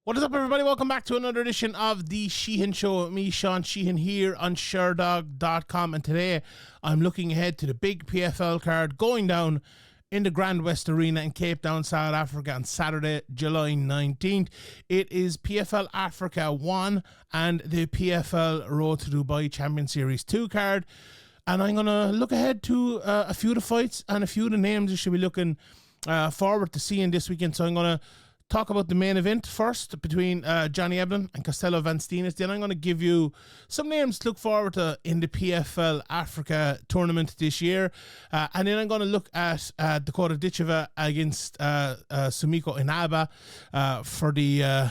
What is up, everybody? Welcome back to another edition of the Sheehan Show with me, Sean Sheehan, here on Sherdog.com. And today I'm looking ahead to the big PFL card going down in the Grand West Arena in Cape Town, South Africa on Saturday, July 19th. It is PFL Africa 1 and the PFL Road to Dubai Champion Series 2 card. And I'm going to look ahead to a few of the fights and a few of the names you should be looking forward to seeing this weekend. So I'm going to talk about the main event first between Johnny Eblen and Costello van Steenis. Then I'm going to give you some names to look forward to in the PFL Africa tournament this year. And then I'm going to look at Dakota Ditcheva against Sumiko Inaba for the...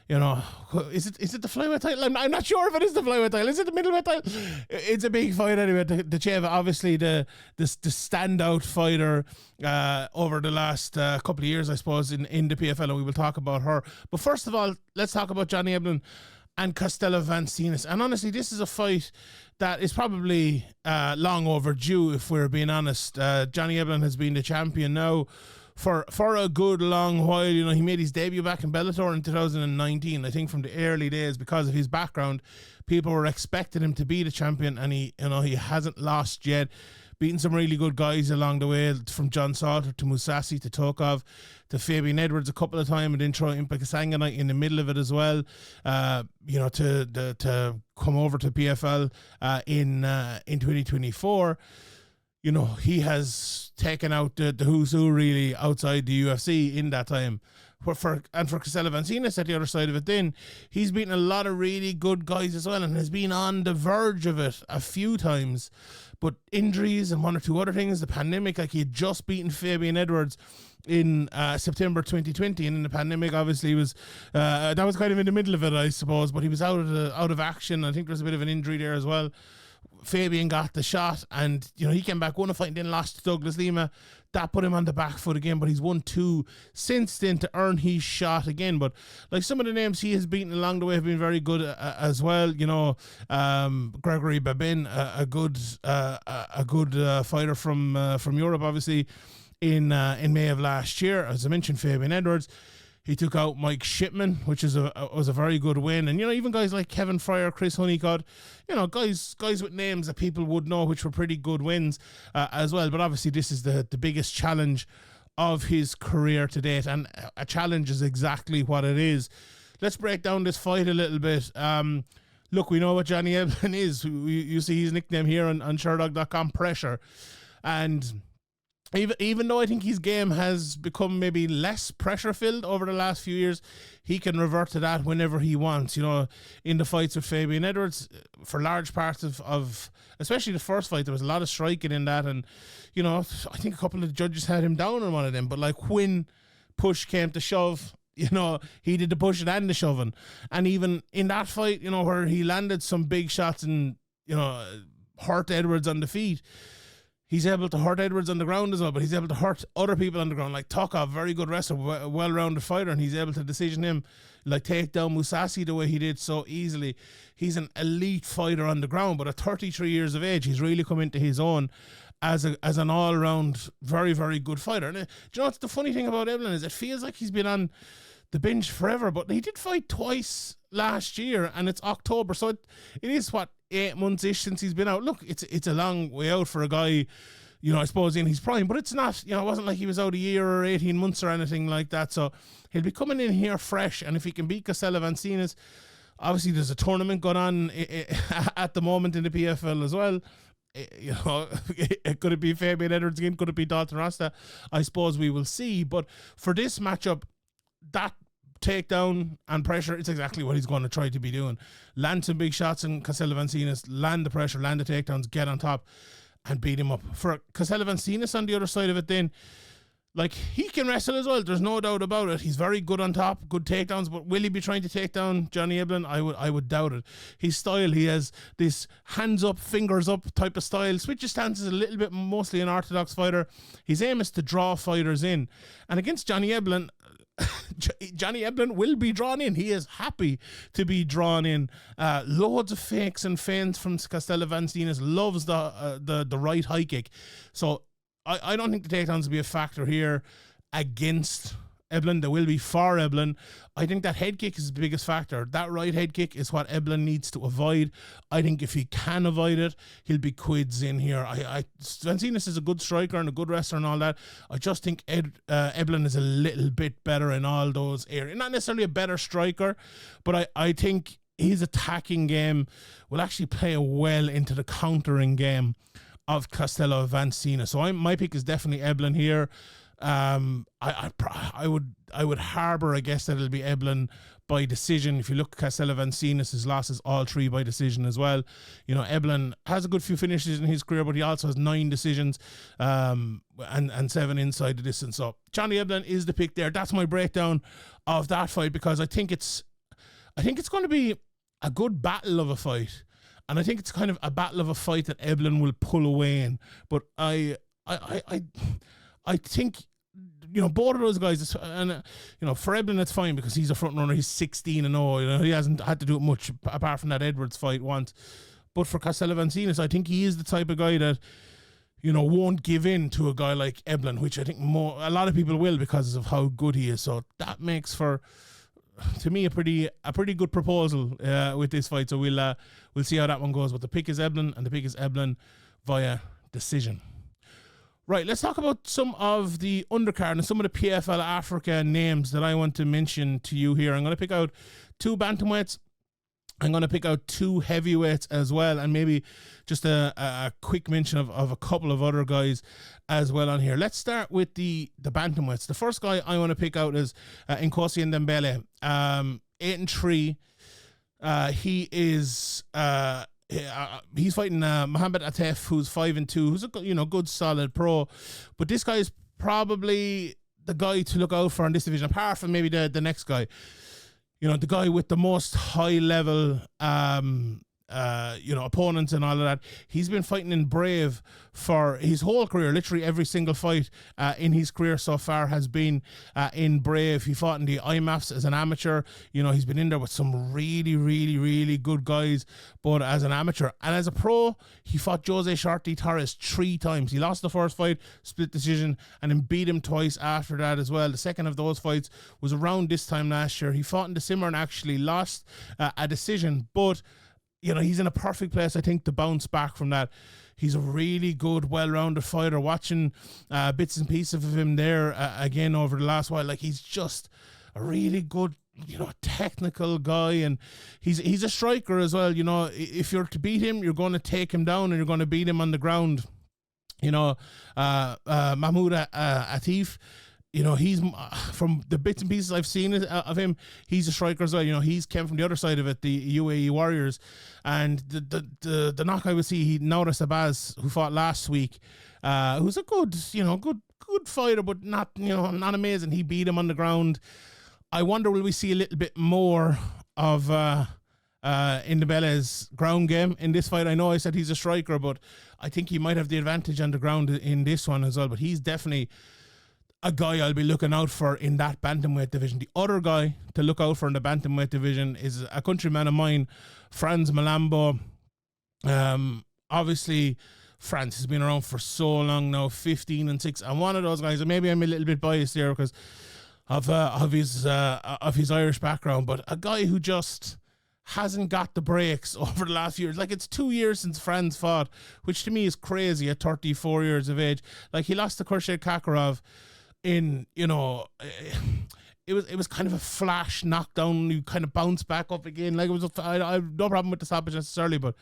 is it the flyweight title? I'm not sure if it is the flyweight title. Is it the middleweight title? It's a big fight anyway. Ditcheva, obviously the standout fighter over the last couple of years, I suppose, in the PFL, and we will talk about her. But first of all, let's talk about Johnny Eblen and Costello van Steenis. And honestly, this is a fight that is probably long overdue, if we're being honest. Johnny Eblen has been the champion now for a good long while. You know, he made his debut back in Bellator in 2019. I think from the early days, because of his background, people were expecting him to be the champion, and he hasn't lost yet. Beaten some really good guys along the way, from John Salter to Musasi to Tokov to Fabian Edwards a couple of times, and then Troy Impecasanganite in the middle of it as well. To come over to PFL in 2024. You know, he has taken out the who's who really outside the UFC in that time. For Costello van Steenis at the other side of it, then he's beaten a lot of really good guys as well, and has been on the verge of it a few times. But injuries and one or two other things, the pandemic, like he had just beaten Fabian Edwards in September 2020, and in the pandemic, obviously, was that was kind of in the middle of it, I suppose. But he was out of action. I think there's a bit of an injury there as well. Fabian got the shot, and he came back, won a fight, and then lost to Douglas Lima. That put him on the back foot again, but he's won two since then to earn his shot again. But like, some of the names he has beaten along the way have been very good as well. Gregory Babin, a good fighter from Europe, obviously, in May of last year. As I mentioned, Fabian Edwards. He took out Mike Shipman, which was a very good win. And, even guys like Kevin Fryer, Chris Honeycutt, guys with names that people would know, which were pretty good wins as well. But obviously this is the biggest challenge of his career to date. And a challenge is exactly what it is. Let's break down this fight a little bit. Look, we know what Johnny Eblen is. You see his nickname here on Sherdog.com, Pressure. And even though I think his game has become maybe less pressure-filled over the last few years, he can revert to that whenever he wants. In the fights with Fabian Edwards, for large parts of especially the first fight, there was a lot of striking in that. And, I think a couple of the judges had him down on one of them. But, like, when push came to shove, he did the pushing and the shoving. And even in that fight, where he landed some big shots and, hurt Edwards on the feet, he's able to hurt Edwards on the ground as well, but he's able to hurt other people on the ground, like Tokov, very good wrestler, well-rounded fighter, and he's able to decision him, like take down Musasi the way he did so easily. He's an elite fighter on the ground, but at 33 years of age, he's really come into his own as an all-round, very, very good fighter. And what's the funny thing about Eblen is it feels like he's been on the bench forever, but he did fight twice last year, and it's October, so it is 8 months-ish since he's been out. Look, it's a long way out for a guy, I suppose, in his prime, but it's not, it wasn't like he was out a year or 18 months or anything like that. So he'll be coming in here fresh, and if he can beat Costello van Steenis, obviously there's a tournament going on at the moment in the PFL as well. Could it be Fabian Edwards again? Could it be Dalton Rasta? I suppose we will see. But for this matchup, that takedown and pressure, it's exactly what he's going to try to be doing. Land some big shots in Costello van Steenis, land the pressure, land the takedowns, get on top and beat him up. For Costello van Steenis on the other side of it, then, like, he can wrestle as well, there's no doubt about it. He's very good on top, good takedowns, but will he be trying to take down Johnny Eblen? I would doubt it. His style, he has this hands up, fingers up type of style, switches stances a little bit, mostly an orthodox fighter. His aim is to draw fighters in. And against Johnny Eblen, Johnny Eblen will be drawn in. He is happy to be drawn in. Loads of fakes and feints from Costello van Steenis. Loves the right high kick. So I don't think the takedowns will be a factor here against Eblen. They will be for Eblen. I think that head kick is the biggest factor. That right head kick is what Eblen needs to avoid. I think if he can avoid it, he'll be quids in here. Steenis is a good striker and a good wrestler and all that. I just think Eblen is a little bit better in all those areas. Not necessarily a better striker, but I think his attacking game will actually play well into the countering game of Costello Van Steenis. So my pick is definitely Eblen here. I would harbour, I guess, that it'll be Eblen by decision. If you look at Costello Van Steenis, his losses all 3 by decision as well. You know, Eblen has a good few finishes in his career, but he also has 9 decisions and 7 inside the distance. So Johnny Eblen is the pick there. That's my breakdown of that fight, because I think it's going to be a good battle of a fight, and I think it's kind of a battle of a fight that Eblen will pull away in. But I think, you know, both of those guys, and you know, for Eblen it's fine because he's a front runner. He's 16-0. You know, he hasn't had to do it much apart from that Edwards fight once. But for Costello Van Steenis, I think he is the type of guy that, you know, won't give in to a guy like Eblen, which I think a lot of people will because of how good he is. So that makes for, to me, a pretty good proposal with this fight. So we'll see how that one goes. But the pick is Eblen, and the pick is Eblen via decision. Right, let's talk about some of the undercard and some of the PFL Africa names that I want to mention to you here. I'm going to pick out 2 bantamweights. I'm going to pick out 2 heavyweights as well, and maybe just a quick mention of a couple of other guys as well on here. Let's start with the bantamweights. The first guy I want to pick out is Nkosi Ndembele, 8-3. He is he's fighting Mohamed Atef, who's 5-2, who's a good solid pro. But this guy is probably the guy to look out for in this division, apart from maybe the next guy. You know, the guy with the most high level opponents and all of that. He's been fighting in Brave for his whole career. Literally every single fight in his career so far has been in Brave. He fought in the IMAFs as an amateur. You know, he's been in there with some really, really, really good guys, but as an amateur. And as a pro, he fought Jose Shorty Torres 3 times. He lost the first fight, split decision, and then beat him twice after that as well. The second of those fights was around this time last year. He fought in December and actually lost a decision, but you know, he's in a perfect place, I think, to bounce back from that. He's a really good, well-rounded fighter. Watching bits and pieces of him there again over the last while, like, he's just a really good, you know, technical guy, and he's a striker as well. You know, if you're to beat him, you're going to take him down and you're going to beat him on the ground. You know, Mahmoud Atif, you know, he's from the bits and pieces I've seen of him, he's a striker as well. You know, he's came from the other side of it, the UAE Warriors, and the knock I would see, he Nauris Abaz, who fought last week, who's a good fighter, but not amazing. He beat him on the ground. I wonder, will we see a little bit more of Ndebele's ground game in this fight? I know I said he's a striker, but I think he might have the advantage on the ground in this one as well. But he's definitely a guy I'll be looking out for in that bantamweight division. The other guy to look out for in the bantamweight division is a countryman of mine, Franz Malambo. Obviously, Franz has been around for so long now, 15-6, and one of those guys, and maybe I'm a little bit biased here because of his Irish background, but a guy who just hasn't got the breaks over the last few years. Like, it's 2 years since Franz fought, which to me is crazy at 34 years of age. Like, he lost to Khurshid Kakarov in, you know, it was kind of a flash knockdown. You kind of bounce back up again. Like, I have no problem with the stoppage necessarily, but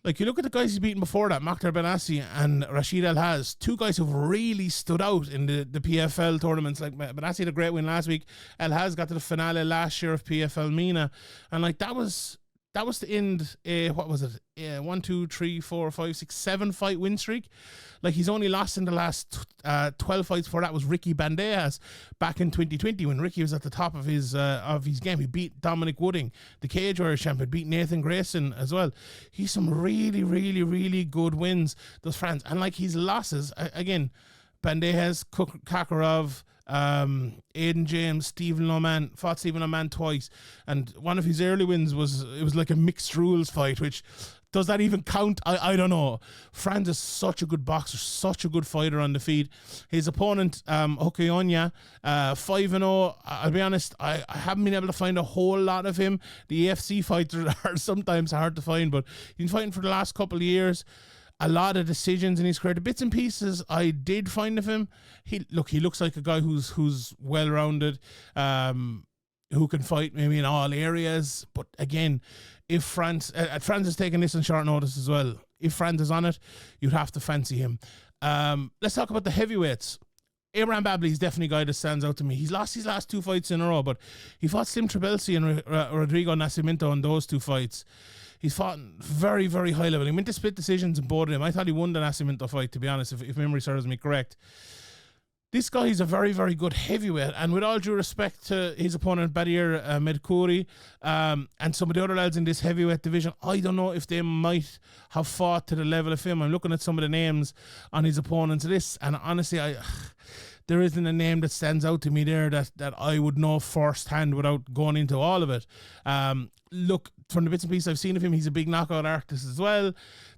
like, you look at the guys he's beaten before that, Maktar Benassi and Rashid Alhaz, 2 guys who've really stood out in the PFL tournaments. Like, Benassi had a great win last week. Alhaz got to the finale last year of PFL MENA, and like, that was to end what was it? 1, 2, 3, 4, 5, 6, 7 fight win streak. Like, he's only lost in the last 12 fights before that was Ricky Bandejas back in 2020 when Ricky was at the top of his game. He beat Dominic Wooding, the Cage Warriors champion, beat Nathan Grayson as well. He's some really, really, really good wins, those Franz. And like, his losses, again, Bandejas, Kakarov, Aiden James, fought Stephen Loman twice, and one of his early wins was like a mixed rules fight, which does that even count? I don't know. Franz is such a good boxer, such a good fighter on the feet. His opponent, Okoyonya, 5-0. I'll be honest, I haven't been able to find a whole lot of him. The AFC fights are sometimes hard to find, but he's been fighting for the last couple of years. A lot of decisions in his career. The bits and pieces I did find of him. He looks like a guy who's well-rounded, who can fight maybe in all areas. But again, if Franz is taking this on short notice as well, if Franz is on it, you'd have to fancy him. Let's talk about the heavyweights. Abraham Babley is definitely a guy that stands out to me. He's lost his last 2 fights in a row, but he fought Slim Trabelsi and Rodrigo Nascimento in those 2 fights. He's fought very, very high level. He went to split decisions in both of them. I thought he won the Nascimento fight, to be honest, if memory serves me correct. This guy is a very, very good heavyweight, and with all due respect to his opponent, Badir Medkouri, and some of the other lads in this heavyweight division, I don't know if they might have fought to the level of him. I'm looking at some of the names on his opponent's list, and honestly, there isn't a name that stands out to me there that I would know firsthand without going into all of it. Look, from the bits and pieces I've seen of him, he's a big knockout artist as well.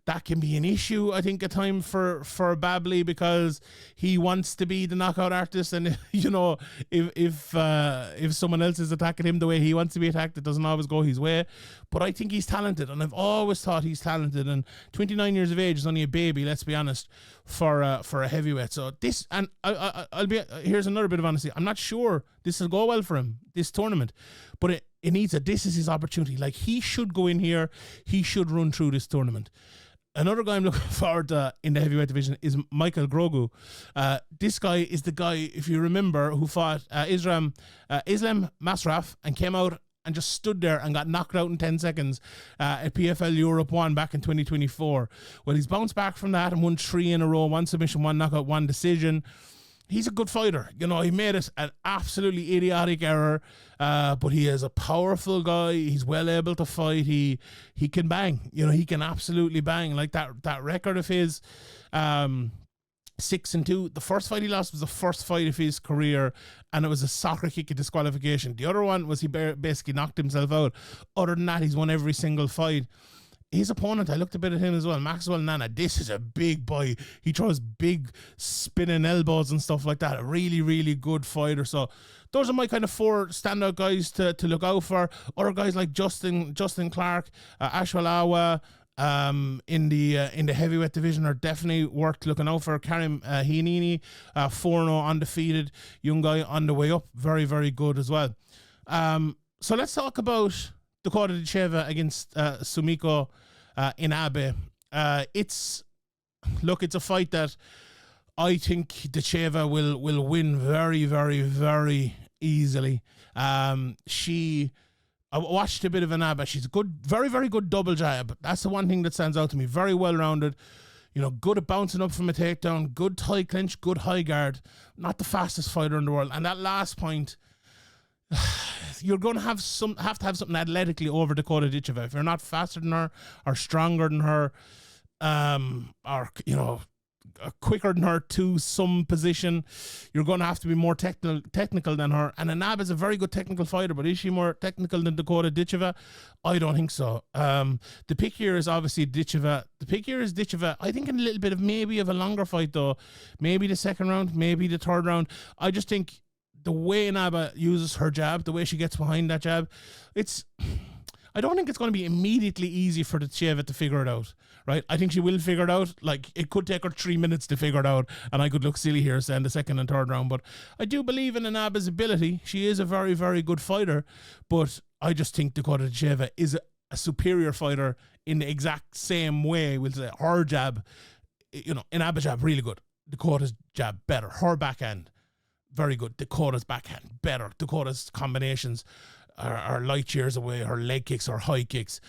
That can be an issue, I think, at time for Babley, because he wants to be the knockout artist, and you know, if someone else is attacking him the way he wants to be attacked, it doesn't always go his way. But I think he's talented, and I've always thought he's talented. And 29 years of age is only a baby, let's be honest, for a heavyweight. So this, and here's another bit of honesty. I'm not sure this will go well for him, this tournament, but this is his opportunity. Like, he should go in here, he should run through this tournament. Another guy I'm looking forward to in the heavyweight division is Michael Grogu. This guy is the guy, if you remember, who fought Islam Masraf and came out and just stood there and got knocked out in 10 seconds at PFL Europe 1 back in 2024. Well, he's bounced back from that and won 3 in a row, 1 submission, 1 knockout, 1 decision. He's a good fighter. You know, he made it an absolutely idiotic error, but he is a powerful guy. He's well able to fight. He can bang. You know, he can absolutely bang. Like that record of his, 6-2. The first fight he lost was the first fight of his career, and it was a soccer kick of disqualification. The other one was he basically knocked himself out. Other than that, he's won every single fight. His opponent, I looked a bit at him as well, Maxwell Nana. This is a big boy. He throws big spinning elbows and stuff like that. A really, really good fighter. So those are my kind of 4 standout guys to look out for. Other guys like Justin Clark, Ashwal Awa, in the heavyweight division are definitely worth looking out for. Karim Hinini, 4-0 undefeated, young guy on the way up. Very, very good as well. So let's talk about Dakota Ditcheva against Sumiko Inaba. It's a fight that I think Ditcheva will win very, very, very easily. I watched a bit of Inaba. She's a good, very, very good double jab. That's the one thing that stands out to me. Very well rounded. You know, good at bouncing up from a takedown. Good tie clinch. Good high guard. Not the fastest fighter in the world. And that last point, you're going to have to have something athletically over Dakota Ditcheva. If you're not faster than her or stronger than her, or you know, quicker than her to some position, you're going to have to be more technical than her. And Inaba is a very good technical fighter, but is she more technical than Dakota Ditcheva? I don't think so. The pick here is obviously Ditcheva. The pick here is Ditcheva. I think in a little bit of maybe of a longer fight though. Maybe the second round, maybe the third round. I just think the way Inaba uses her jab, the way she gets behind that jab, I don't think it's going to be immediately easy for Ditcheva to figure it out, right? I think she will figure it out. Like, it could take her 3 minutes to figure it out, and I could look silly here saying the second and third round, but I do believe in Inaba's ability. She is a very, very good fighter, but I just think Dakota Ditcheva is a superior fighter in the exact same way. We'll say her jab, you know, Inaba's jab, really good. Dakota's jab, better. Her backhand, very good. Dakota's backhand, better. Dakota's combinations are light years away. Her leg kicks, her high kicks.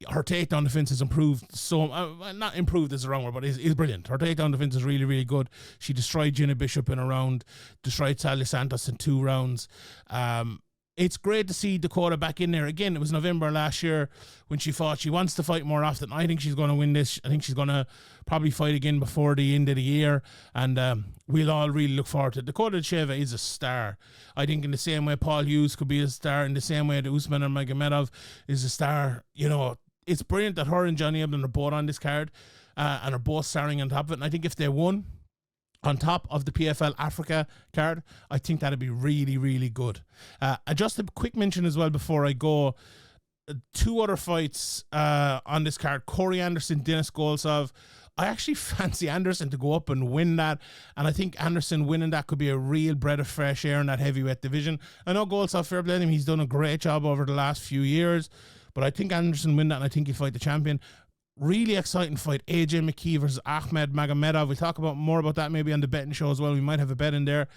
Her takedown defense has improved so... not improved is the wrong word, but is brilliant. Her takedown defense is really, really good. She destroyed Gina Bishop in a round, destroyed Sally Santos in 2 rounds. It's great to see Dakota back in there. Again, it was November last year when she fought. She wants to fight more often. I think she's going to win this. I think she's going to probably fight again before the end of the year. And we'll all really look forward to it. Dakota Ditcheva is a star. I think in the same way Paul Hughes could be a star, in the same way that Usman Nurmagomedov is a star. You know, it's brilliant that her and Johnny Eblen are both on this card and are both starring on top of it. And I think if they won on top of the PFL Africa card, I think that'd be really, really good. Just a quick mention as well before I go. 2 other fights on this card. Corey Anderson, Denis Goltsov. I actually fancy Anderson to go up and win that, and I think Anderson winning that could be a real breath of fresh air in that heavyweight division. I know Goltsov, fair play to him, he's done a great job over the last few years, but I think Anderson win that, and I think he'll fight the champion. Really exciting fight. AJ McKee versus Ahmed Magomedov. We'll talk about more about that maybe on the betting show as well. We might have a bet in there.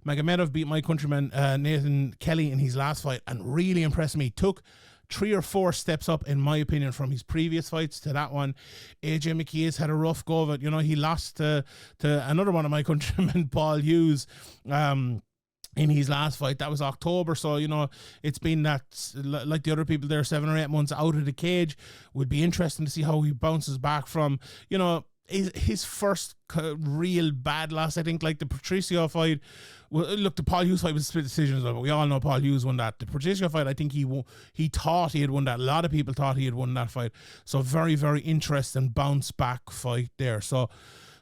Magomedov beat my countryman Nathan Kelly in his last fight and really impressed me. Took 3 or 4 steps up, in my opinion, from his previous fights to that one. AJ McKee has had a rough go of it. You know, he lost to another one of my countrymen, Paul Hughes, in his last fight. That was October, so, you know, it's been that, like the other people there, 7 or 8 months out of the cage. Would be interesting to see how he bounces back from, you know, his first real bad loss. I think, like the Patricio fight. Well, look, the Paul Hughes fight was a split decision as well, but we all know Paul Hughes won that. The Patricio fight, I think he thought he had won that. A lot of people thought he had won that fight. So very, very interesting bounce back fight there. So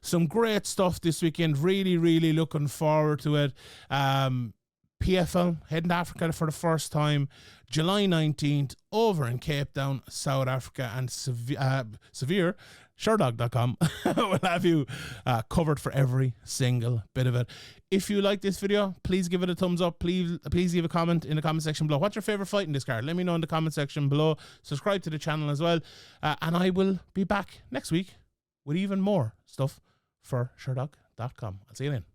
some great stuff this weekend. Really, really looking forward to it. PFL heading to Africa for the first time, July 19th, over in Cape Town, South Africa, and Severe. Sherdog.com will have you covered for every single bit of it. If you like this video, please give it a thumbs up. Please leave a comment in the comment section below. What's your favorite fight in this card? Let me know in the comment section below. Subscribe to the channel as well. And I will be back next week with even more stuff for Sherdog.com. I'll see you then.